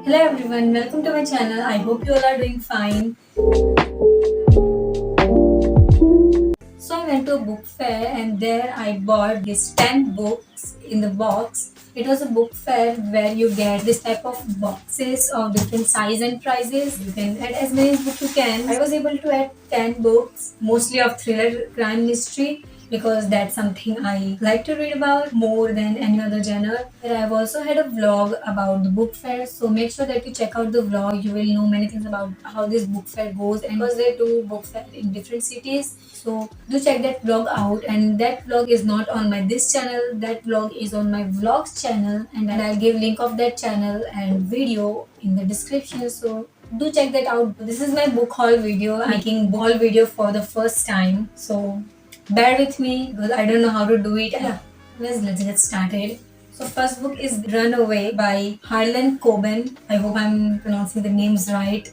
Hello everyone, welcome to my channel. I hope you all are doing fine. So I went to a book fair and there I bought these 10 books in the box. It was a book fair where you get this type of boxes of different size and prices. You can add as many books you can. I was able to add 10 books, mostly of thriller, crime, mystery, because that's something I like to read about more than any other genre. And I've also had a vlog about the book fair, so make sure that you check out the vlog. You will know many things about how this book fair goes, and because there two book fair in different cities, so do check that vlog out. And that vlog is not on my this channel, that vlog is on my vlogs channel, and I'll give link of that channel and video in the description, so do check that out. This is my book haul video. I'm making book haul video for the first time, so bear with me because I don't know how to do it. Yeah, let's get started. So first book is Runaway by Harlan Coben. I hope I'm pronouncing the names right.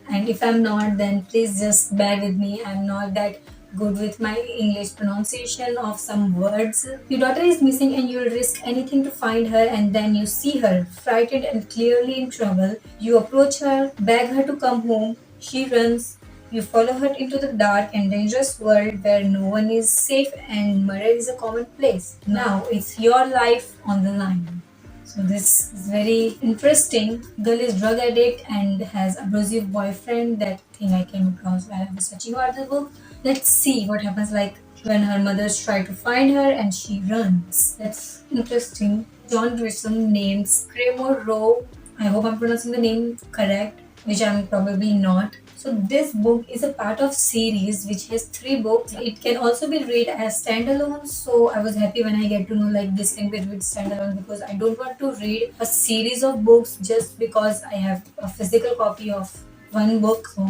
And if I'm not, then please just bear with me. I'm not that good with my English pronunciation of some words. Your daughter is missing and you'll risk anything to find her, and then you see her, frightened and clearly in trouble. You approach her, beg her to come home. She runs. You follow her into the dark and dangerous world where no one is safe and murder is a commonplace. Now it's your life on the line. So this is very interesting. Girl is drug addict and has abusive boyfriend. That thing I came across while I was searching about the book. Let's see what happens like when her mothers try to find her and she runs. That's interesting. John Grisham named Screamo Row. I hope I'm pronouncing the name correct, which I'm probably not. So this book is a part of series which has 3 books. It can also be read as standalone. So I was happy when I get to know like this can be read standalone, because I don't want to read a series of books just because I have a physical copy of one book. So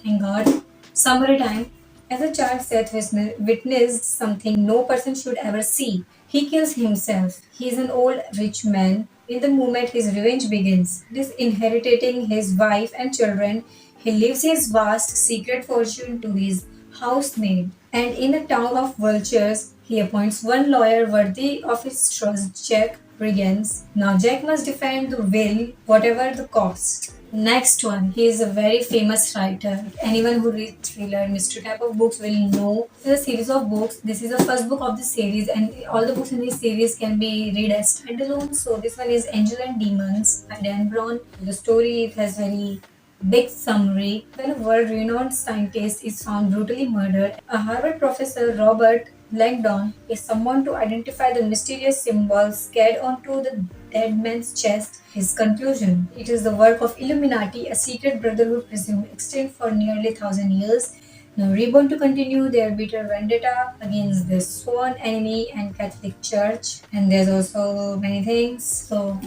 thank God. Summary time. As a child, Seth witnessed something no person should ever see. He kills himself. He is an old rich man. In the moment his revenge begins, disinheriting his wife and children, he leaves his vast secret fortune to his housemaid. And in a town of vultures, he appoints one lawyer worthy of his trust, Jack Brigands. Now Jack must defend the will, whatever the cost. Next one, he is a very famous writer. Anyone who reads thriller, mystery type of books will know. This is a series of books. This is the first book of the series, and all the books in this series can be read as standalone. So this one is Angel and Demons by Dan Brown. The story, it has very big summary. When a world-renowned scientist is found brutally murdered, a Harvard professor, Robert Langdon, is summoned to identify the mysterious symbol scared onto the dead man's chest. His conclusion: it is the work of Illuminati, a secret brotherhood presumed extinct for nearly 1,000 years, now reborn to continue their bitter vendetta against the sworn enemy and Catholic Church. And there's also many things. So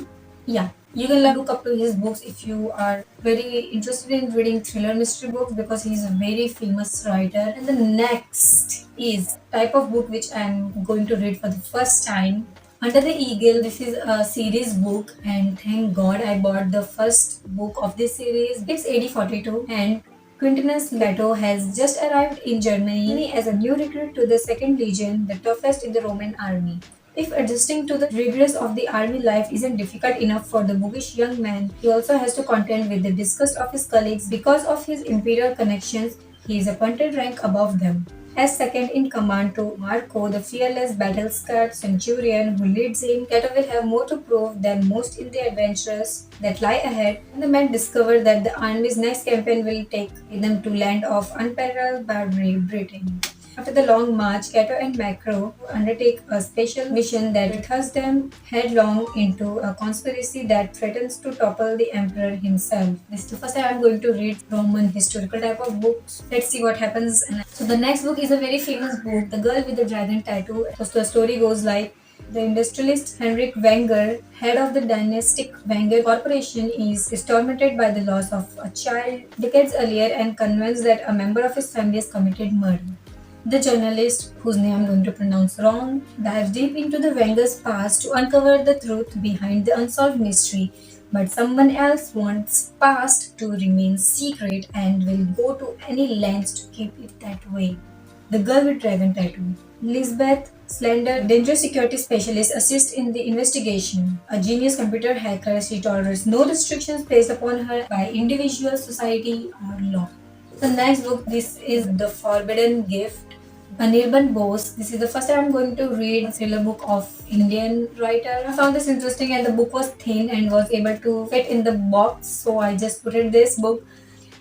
yeah, you can look up to his books if you are very interested in reading thriller mystery books, because he's a very famous writer. And the next is type of book which I'm going to read for the first time. Under the Eagle. This is a series book, and thank God I bought the first book of this series. It's AD 42, and Quintus Leto has just arrived in Germany as a new recruit to the 2nd Legion, the toughest in the Roman army. If adjusting to the rigors of the army life isn't difficult enough for the bookish young man, he also has to contend with the disgust of his colleagues. Because of his imperial connections, he is appointed rank above them. As second in command to Marco, the fearless battle-scarred centurion who leads him, Cato will have more to prove than most in the adventures that lie ahead, and the men discover that the army's next campaign will take them to land of unparalleled barbary, Britain. After the long march, Cato and Macro undertake a special mission that thrusts them headlong into a conspiracy that threatens to topple the emperor himself. This is the first time I'm going to read Roman historical type of books. Let's see what happens. So the next book is a very famous book, The Girl with the Dragon Tattoo. So the story goes like, the industrialist Henrik Wenger, head of the dynastic Wenger Corporation, is tormented by the loss of a child decades earlier and convinced that a member of his family has committed murder. The journalist, whose name I'm going to pronounce wrong, dives deep into the Wenger's past to uncover the truth behind the unsolved mystery. But someone else wants past to remain secret and will go to any lengths to keep it that way. The Girl with Dragon Tattoo. Lisbeth slender, dangerous security specialist assists in the investigation. A genius computer hacker, she tolerates no restrictions placed upon her by individual, society, or law. The next book, this is The Forbidden Gift. Anirban Bose. This is the first time I'm going to read a thriller book of Indian writer. I found this interesting and the book was thin and was able to fit in the box, so I just put it this book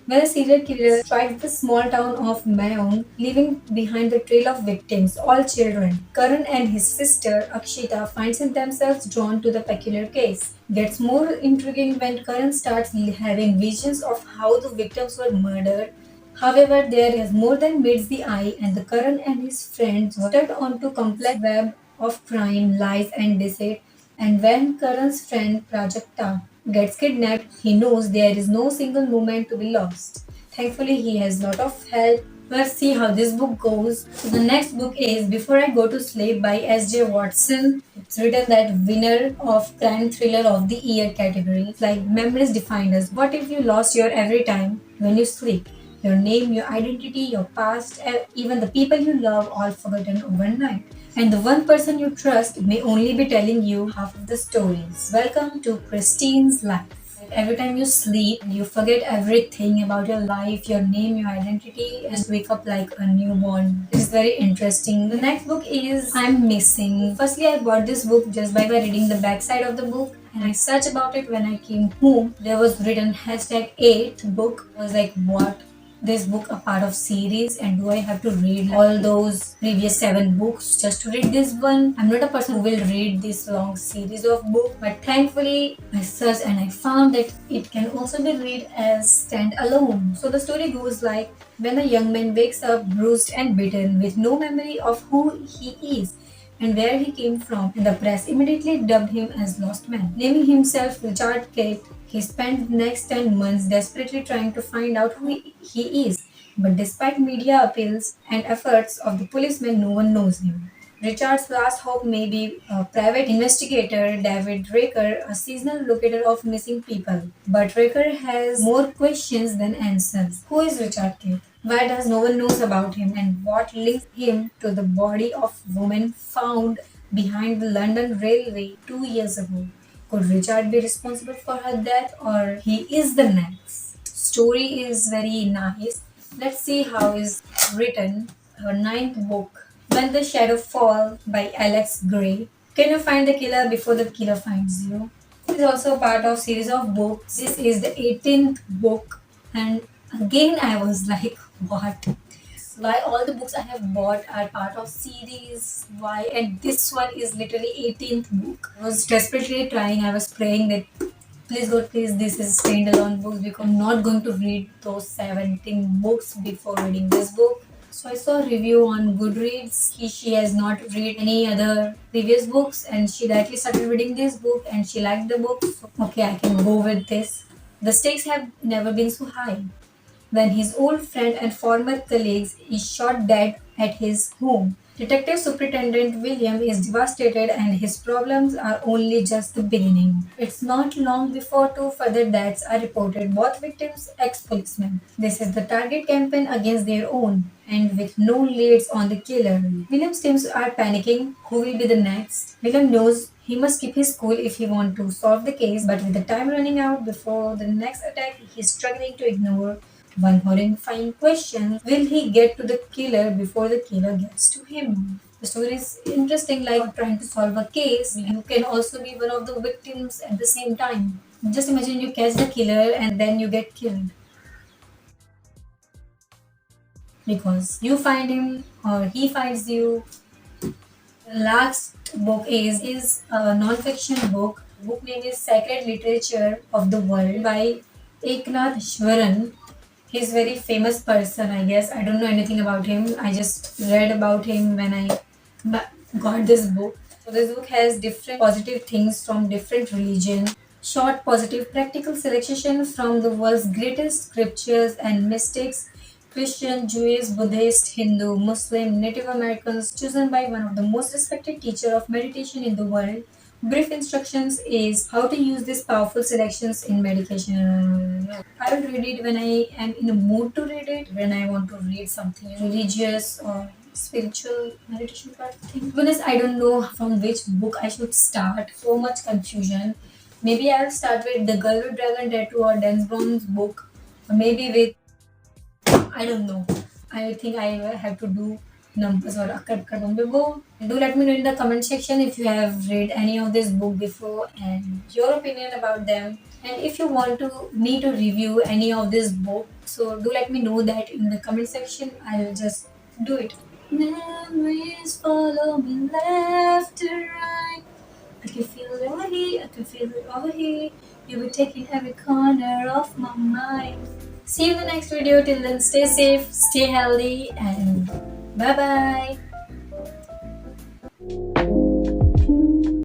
where a serial killer strikes the small town of Mayong, leaving behind the trail of victims, all children. Karan and his sister Akshita finds themselves drawn to the peculiar case. Gets more intriguing when Karan starts having visions of how the victims were murdered. However, there is more than meets the eye, and the Karan and his friends were tugged onto complex web of crime, lies, and deceit. And when Karan's friend Prajakta gets kidnapped, he knows there is no single moment to be lost. Thankfully, he has lot of help. Let's see how this book goes. So the next book is Before I Go to Sleep by S.J. Watson. It's written that winner of crime thriller of the year category. It's like memories define us. What if you lost your every time when you sleep? Your name, your identity, your past, even the people you love, all forgotten overnight. And the one person you trust may only be telling you half of the stories. Welcome to Christine's life. Every time you sleep, you forget everything about your life, your name, your identity, and wake up like a newborn. It's very interesting. The next book is I'm Missing. Firstly, I bought this book just by reading the backside of the book. And I searched about it when I came home. There was written hashtag 8th book. I was like, what? This book a part of series and do I have to read all those previous 7 books just to read this one? I'm not a person who will read this long series of books, but thankfully I searched and I found that it can also be read as standalone. So the story goes like when a young man wakes up bruised and beaten with no memory of who he is and where he came from, and the press immediately dubbed him as Lost Man. Naming himself Richard Kate, he spent the next 10 months desperately trying to find out who he is. But despite media appeals and efforts of the policemen, no one knows him. Richard's last hope may be a private investigator, David Raker, a seasonal locator of missing people. But Raker has more questions than answers. Who is Richard Kate? Why does no one knows about him and what links him to the body of woman found behind the London railway 2 years ago? Could Richard be responsible for her death or he is the next? Story is very nice. Let's see how is written. Her ninth book, When the Shadow Falls by Alex Gray. Can you find the killer before the killer finds you? This is also part of series of books. This is the 18th book and again I was like, what? Why all the books I have bought are part of series? Why? And this one is literally 18th book. I was desperately trying. I was praying that please God, please this is standalone books because I'm not going to read those 17 books before reading this book. So I saw a review on Goodreads. She has not read any other previous books and she directly started reading this book and she liked the book. So, okay, I can go with this. The stakes have never been so high when his old friend and former colleague is shot dead at his home. Detective Superintendent William is devastated and his problems are only just the beginning. It's not long before 2 further deaths are reported, both victims ex-policemen. This is the target campaign against their own, and with no leads on the killer. William's teams are panicking. Who will be the next? William knows he must keep his cool if he wants to solve the case, but with the time running out before the next attack, he's struggling to ignore one horrifying question: will he get to the killer before the killer gets to him? The story is interesting, like trying to solve a case. You can also be one of the victims at the same time. Just imagine you catch the killer and then you get killed because you find him or he finds you. The last book is a non-fiction book. The book name is Sacred Literature of the World by Eknath Shwaran. He's a very famous person, I guess. I don't know anything about him. I just read about him when I got this book. So this book has different positive things from different religions. Short, positive, practical selection from the world's greatest scriptures and mystics. Christian, Jewish, Buddhist, Hindu, Muslim, Native Americans, chosen by one of the most respected teacher of meditation in the world. Brief instructions is how to use these powerful selections in medication. I will read it when I am in a mood to read it, when I want to read something religious or spiritual meditation part thing. Because I don't know from which book I should start. So much confusion. Maybe I'll start with The Girl with Dragon Tattoo or Dan Brown's book. Or maybe with, I don't know. I think I have to do numbers or akkad kadumbe go. Do let me know in the comment section if you have read any of this book before and your opinion about them. And if you want to me to review any of this book, so do let me know that in the comment section. I'll just do it. Memories follow me left and right. I can feel it over here, I can feel it over here. You were taking every corner of my mind. See you in the next video. Till then, stay safe, stay healthy, and bye bye.